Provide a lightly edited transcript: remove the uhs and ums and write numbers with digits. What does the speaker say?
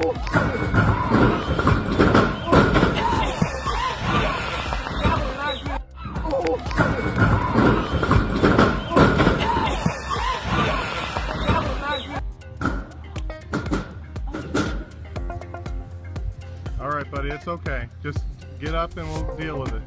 All right, buddy, it's okay. Just get up and we'll deal with it.